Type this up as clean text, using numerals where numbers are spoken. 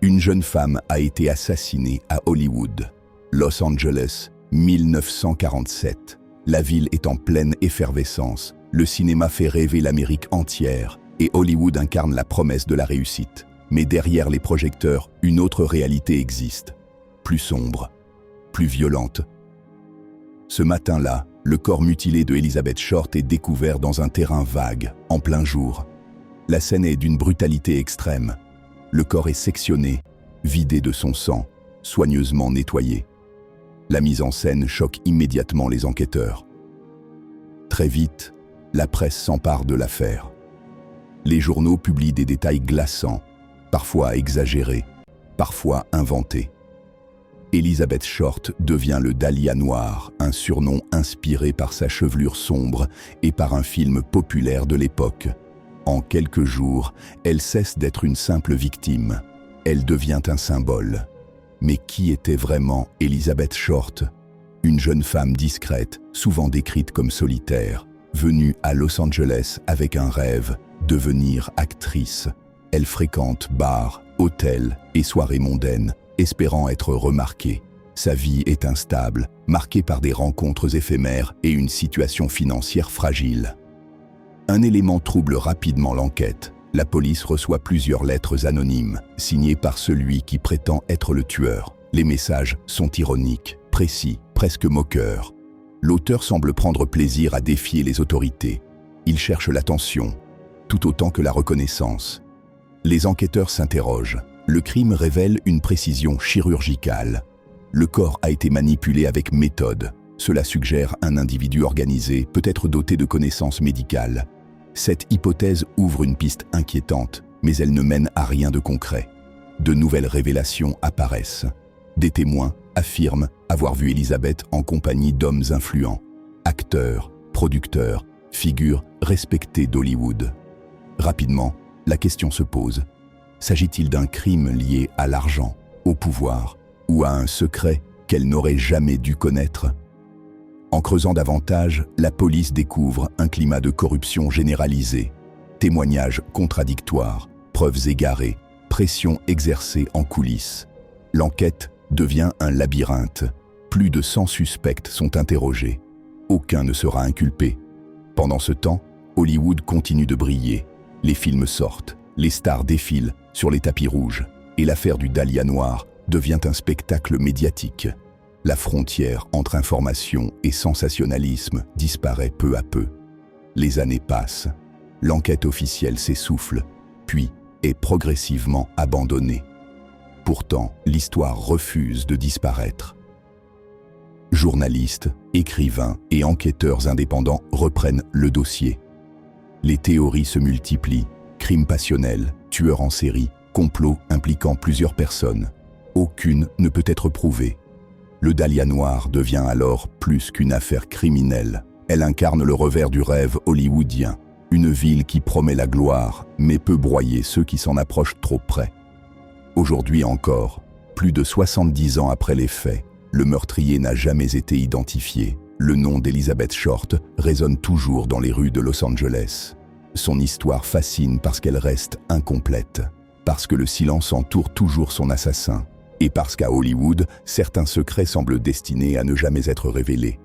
Une jeune femme a été assassinée à Hollywood, Los Angeles, 1947. La ville est en pleine effervescence. Le cinéma fait rêver l'Amérique entière et Hollywood incarne la promesse de la réussite. Mais derrière les projecteurs, une autre réalité existe. Plus sombre, plus violente. Ce matin-là, le corps mutilé de Elizabeth Short est découvert dans un terrain vague, en plein jour. La scène est d'une brutalité extrême. Le corps est sectionné, vidé de son sang, soigneusement nettoyé. La mise en scène choque immédiatement les enquêteurs. Très vite, la presse s'empare de l'affaire. Les journaux publient des détails glaçants, parfois exagérés, parfois inventés. Elizabeth Short devient le Dahlia noir, un surnom inspiré par sa chevelure sombre et par un film populaire de l'époque. En quelques jours, elle cesse d'être une simple victime. Elle devient un symbole. Mais qui était vraiment Elizabeth Short? Une jeune femme discrète, souvent décrite comme solitaire, venue à Los Angeles avec un rêve, devenir actrice. Elle fréquente bars, hôtels et soirées mondaines, espérant être remarquée. Sa vie est instable, marquée par des rencontres éphémères et une situation financière fragile. Un élément trouble rapidement l'enquête. La police reçoit plusieurs lettres anonymes, signées par celui qui prétend être le tueur. Les messages sont ironiques, précis, presque moqueurs. L'auteur semble prendre plaisir à défier les autorités. Il cherche l'attention, tout autant que la reconnaissance. Les enquêteurs s'interrogent. Le crime révèle une précision chirurgicale. Le corps a été manipulé avec méthode. Cela suggère un individu organisé, peut-être doté de connaissances médicales. Cette hypothèse ouvre une piste inquiétante, mais elle ne mène à rien de concret. De nouvelles révélations apparaissent. Des témoins affirment avoir vu Elizabeth en compagnie d'hommes influents, acteurs, producteurs, figures respectées d'Hollywood. Rapidement, la question se pose. S'agit-il d'un crime lié à l'argent, au pouvoir, ou à un secret qu'elle n'aurait jamais dû connaître? En creusant davantage, la police découvre un climat de corruption généralisée. Témoignages contradictoires, preuves égarées, pression exercée en coulisses. L'enquête devient un labyrinthe. Plus de 100 suspects sont interrogés. Aucun ne sera inculpé. Pendant ce temps, Hollywood continue de briller. Les films sortent, les stars défilent sur les tapis rouges, et l'affaire du Dahlia noir devient un spectacle médiatique. La frontière entre information et sensationnalisme disparaît peu à peu. Les années passent. L'enquête officielle s'essouffle, puis est progressivement abandonnée. Pourtant, l'histoire refuse de disparaître. Journalistes, écrivains et enquêteurs indépendants reprennent le dossier. Les théories se multiplient. Crimes passionnels, tueurs en série, complots impliquant plusieurs personnes. Aucune ne peut être prouvée. Le Dahlia noir devient alors plus qu'une affaire criminelle. Elle incarne le revers du rêve hollywoodien. Une ville qui promet la gloire, mais peut broyer ceux qui s'en approchent trop près. Aujourd'hui encore, plus de 70 ans après les faits, le meurtrier n'a jamais été identifié. Le nom d'Elizabeth Short résonne toujours dans les rues de Los Angeles. Son histoire fascine parce qu'elle reste incomplète, parce que le silence entoure toujours son assassin, et parce qu'à Hollywood, certains secrets semblent destinés à ne jamais être révélés.